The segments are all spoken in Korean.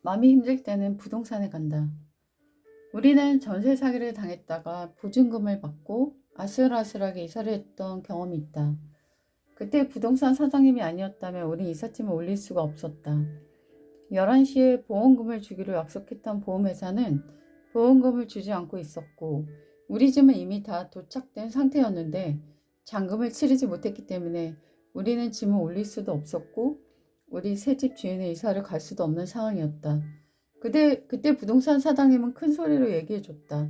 마음이 힘들 때는 부동산에 간다. 우리는 전세 사기를 당했다가 보증금을 받고 아슬아슬하게 이사를 했던 경험이 있다. 그때 부동산 사장님이 아니었다면 우린 이삿짐을 올릴 수가 없었다. 11시에 보험금을 주기로 약속했던 보험회사는 보험금을 주지 않고 있었고 우리 집은 이미 다 도착된 상태였는데 잔금을 치르지 못했기 때문에 우리는 짐을 올릴 수도 없었고 우리 새집 주인의 이사를 갈 수도 없는 상황이었다. 그때 부동산 사장님은 큰 소리로 얘기해줬다.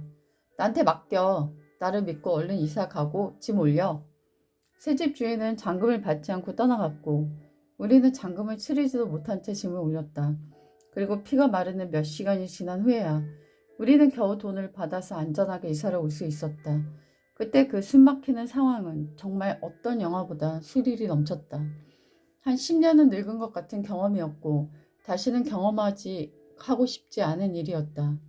나한테 맡겨. 나를 믿고 얼른 이사 가고 짐 올려. 새집 주인은 잔금을 받지 않고 떠나갔고 우리는 잔금을 치르지도 못한 채 짐을 올렸다. 그리고 피가 마르는 몇 시간이 지난 후에야 우리는 겨우 돈을 받아서 안전하게 이사를 올 수 있었다. 그때 그 숨막히는 상황은 정말 어떤 영화보다 스릴이 넘쳤다. 한 10년은 늙은 것 같은 경험이었고 다시는 경험하지 하고 싶지 않은 일이었다.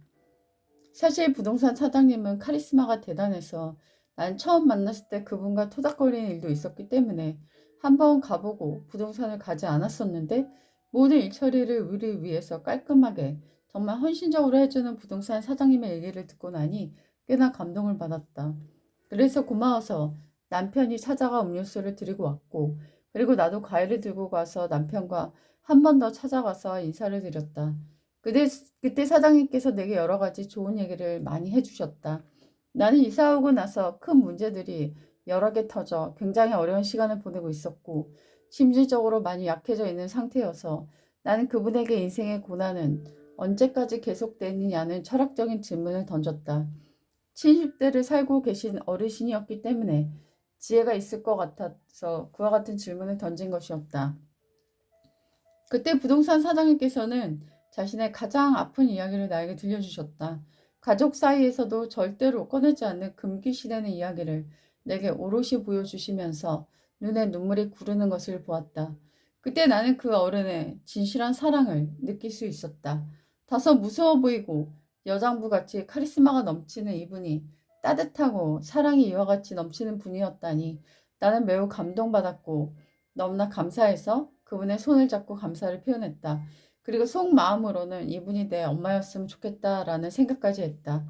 사실 부동산 사장님은 카리스마가 대단해서 난 처음 만났을 때 그분과 토닥거리는 일도 있었기 때문에 한번 가보고 부동산을 가지 않았었는데 모든 일처리를 우리 위해서 깔끔하게 정말 헌신적으로 해주는 부동산 사장님의 얘기를 듣고 나니 꽤나 감동을 받았다. 그래서 고마워서 남편이 찾아가 음료수를 드리고 왔고 그리고 나도 과일을 들고 가서 남편과 한 번 더 찾아가서 인사를 드렸다. 그때 사장님께서 내게 여러 가지 좋은 얘기를 많이 해주셨다. 나는 이사 오고 나서 큰 문제들이 여러 개 터져 굉장히 어려운 시간을 보내고 있었고 심리적으로 많이 약해져 있는 상태여서 나는 그분에게 인생의 고난은 언제까지 계속되느냐는 철학적인 질문을 던졌다. 70대를 살고 계신 어르신이었기 때문에 지혜가 있을 것 같아서 그와 같은 질문을 던진 것이었다. 그때 부동산 사장님께서는 자신의 가장 아픈 이야기를 나에게 들려주셨다. 가족 사이에서도 절대로 꺼내지 않는 금기시되는 이야기를 내게 오롯이 보여주시면서 눈에 눈물이 구르는 것을 보았다. 그때 나는 그 어른의 진실한 사랑을 느낄 수 있었다. 다소 무서워 보이고 여장부같이 카리스마가 넘치는 이분이 따뜻하고 사랑이 이와 같이 넘치는 분이었다니 나는 매우 감동받았고 너무나 감사해서 그분의 손을 잡고 감사를 표현했다. 그리고 속마음으로는 이분이 내 엄마였으면 좋겠다라는 생각까지 했다.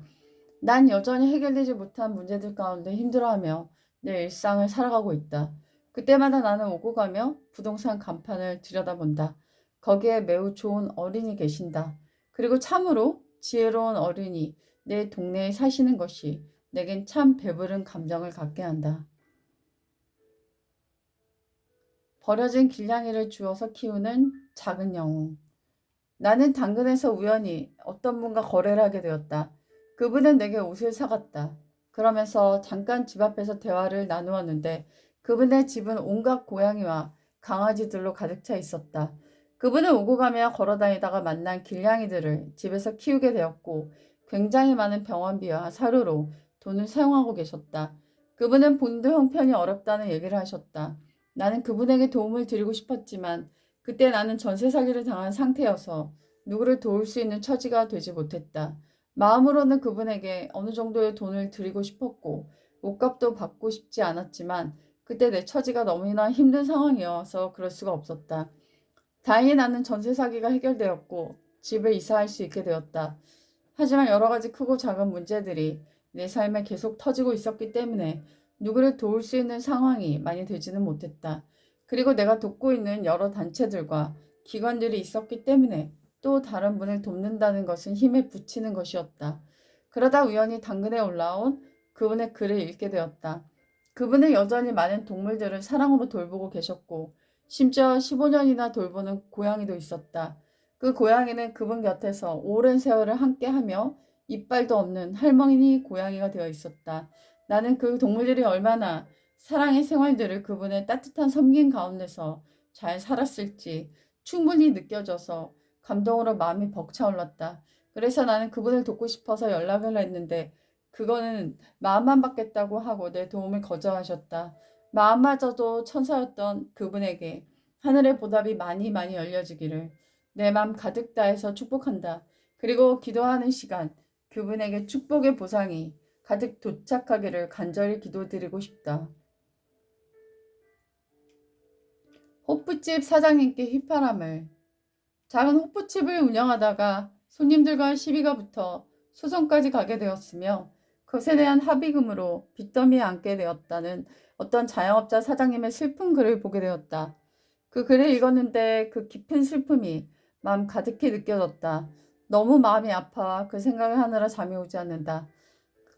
난 여전히 해결되지 못한 문제들 가운데 힘들어하며 내 일상을 살아가고 있다. 그때마다 나는 오고 가며 부동산 간판을 들여다본다. 거기에 매우 좋은 어린이 계신다. 그리고 참으로 지혜로운 어른이 내 동네에 사시는 것이 내겐 참 배부른 감정을 갖게 한다. 버려진 길냥이를 주워서 키우는 작은 영웅. 나는 당근에서 우연히 어떤 분과 거래를 하게 되었다. 그분은 내게 옷을 사갔다. 그러면서 잠깐 집 앞에서 대화를 나누었는데 그분의 집은 온갖 고양이와 강아지들로 가득 차 있었다. 그분은 오고 가며 걸어다니다가 만난 길냥이들을 집에서 키우게 되었고 굉장히 많은 병원비와 사료로 돈을 사용하고 계셨다. 그분은 본인도 형편이 어렵다는 얘기를 하셨다. 나는 그분에게 도움을 드리고 싶었지만 그때 나는 전세 사기를 당한 상태여서 누구를 도울 수 있는 처지가 되지 못했다. 마음으로는 그분에게 어느 정도의 돈을 드리고 싶었고 옷값도 받고 싶지 않았지만 그때 내 처지가 너무나 힘든 상황이어서 그럴 수가 없었다. 다행히 나는 전세 사기가 해결되었고 집을 이사할 수 있게 되었다. 하지만 여러 가지 크고 작은 문제들이 내 삶에 계속 터지고 있었기 때문에 누구를 도울 수 있는 상황이 많이 되지는 못했다. 그리고 내가 돕고 있는 여러 단체들과 기관들이 있었기 때문에 또 다른 분을 돕는다는 것은 힘에 부치는 것이었다. 그러다 우연히 당근에 올라온 그분의 글을 읽게 되었다. 그분은 여전히 많은 동물들을 사랑으로 돌보고 계셨고 심지어 15년이나 돌보는 고양이도 있었다. 그 고양이는 그분 곁에서 오랜 세월을 함께하며 이빨도 없는 할머니 고양이가 되어 있었다. 나는 그 동물들이 얼마나 사랑의 생활들을 그분의 따뜻한 섬김 가운데서 잘 살았을지 충분히 느껴져서 감동으로 마음이 벅차올랐다. 그래서 나는 그분을 돕고 싶어서 연락을 했는데 그거는 마음만 받겠다고 하고 내 도움을 거절하셨다. 마음마저도 천사였던 그분에게 하늘의 보답이 많이 많이 열려지기를 내 맘 가득 다해서 축복한다. 그리고 기도하는 시간 그분에게 축복의 보상이 가득 도착하기를 간절히 기도드리고 싶다. 호프집 사장님께 휘파람을 작은 호프집을 운영하다가 손님들과 시비가 붙어 소송까지 가게 되었으며 그것에 대한 합의금으로 빚더미에 앉게 되었다는 어떤 자영업자 사장님의 슬픈 글을 보게 되었다. 그 글을 읽었는데 그 깊은 슬픔이 마음 가득히 느껴졌다. 너무 마음이 아파 그 생각을 하느라 잠이 오지 않는다.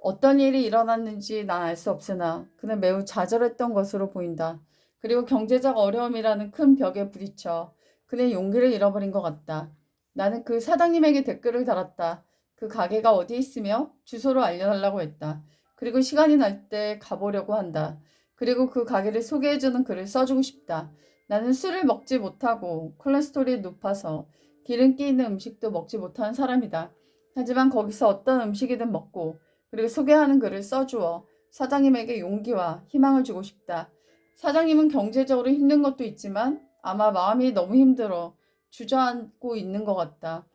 어떤 일이 일어났는지 난 알 수 없으나 그는 매우 좌절했던 것으로 보인다. 그리고 경제적 어려움이라는 큰 벽에 부딪혀 그는 용기를 잃어버린 것 같다. 나는 그 사장님에게 댓글을 달았다. 그 가게가 어디 있으며 주소를 알려달라고 했다. 그리고 시간이 날 때 가보려고 한다. 그리고 그 가게를 소개해주는 글을 써주고 싶다. 나는 술을 먹지 못하고 콜레스테롤이 높아서 기름기 있는 음식도 먹지 못하는 사람이다. 하지만 거기서 어떤 음식이든 먹고 그리고 소개하는 글을 써주어 사장님에게 용기와 희망을 주고 싶다. 사장님은 경제적으로 힘든 것도 있지만 아마 마음이 너무 힘들어 주저앉고 있는 것 같다.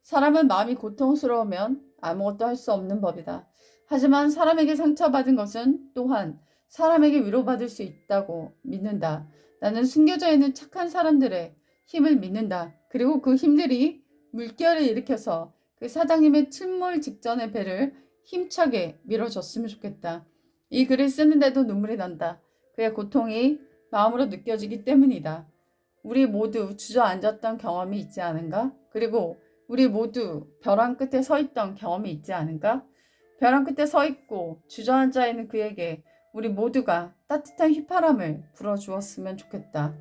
사람은 마음이 고통스러우면 아무것도 할 수 없는 법이다. 하지만 사람에게 상처받은 것은 또한 사람에게 위로받을 수 있다고 믿는다. 나는 숨겨져 있는 착한 사람들의 힘을 믿는다. 그리고 그 힘들이 물결을 일으켜서 그 사장님의 침몰 직전의 배를 힘차게 밀어줬으면 좋겠다. 이 글을 쓰는데도 눈물이 난다. 그의 고통이 마음으로 느껴지기 때문이다. 우리 모두 주저앉았던 경험이 있지 않은가? 그리고 우리 모두 벼랑 끝에 서 있던 경험이 있지 않은가? 벼랑 끝에 서 있고 주저앉아 있는 그에게 우리 모두가 따뜻한 휘파람을 불어주었으면 좋겠다.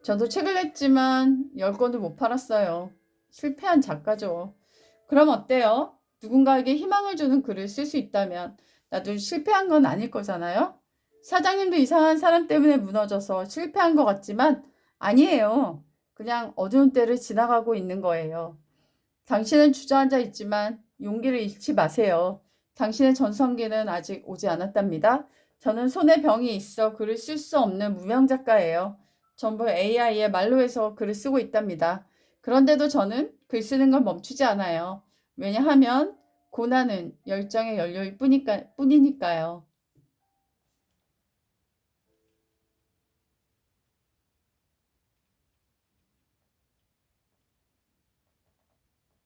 저도 책을 냈지만 10권을 못 팔았어요. 실패한 작가죠. 그럼 어때요? 누군가에게 희망을 주는 글을 쓸 수 있다면 나도 실패한 건 아닐 거잖아요? 사장님도 이상한 사람 때문에 무너져서 실패한 것 같지만 아니에요. 그냥 어두운 때를 지나가고 있는 거예요. 당신은 주저앉아 있지만 용기를 잃지 마세요. 당신의 전성기는 아직 오지 않았답니다. 저는 손에 병이 있어 글을 쓸 수 없는 무명 작가예요. 전부 AI의 말로 해서 글을 쓰고 있답니다. 그런데도 저는 글 쓰는 걸 멈추지 않아요. 왜냐하면 고난은 열정의 연료일 뿐이니까요.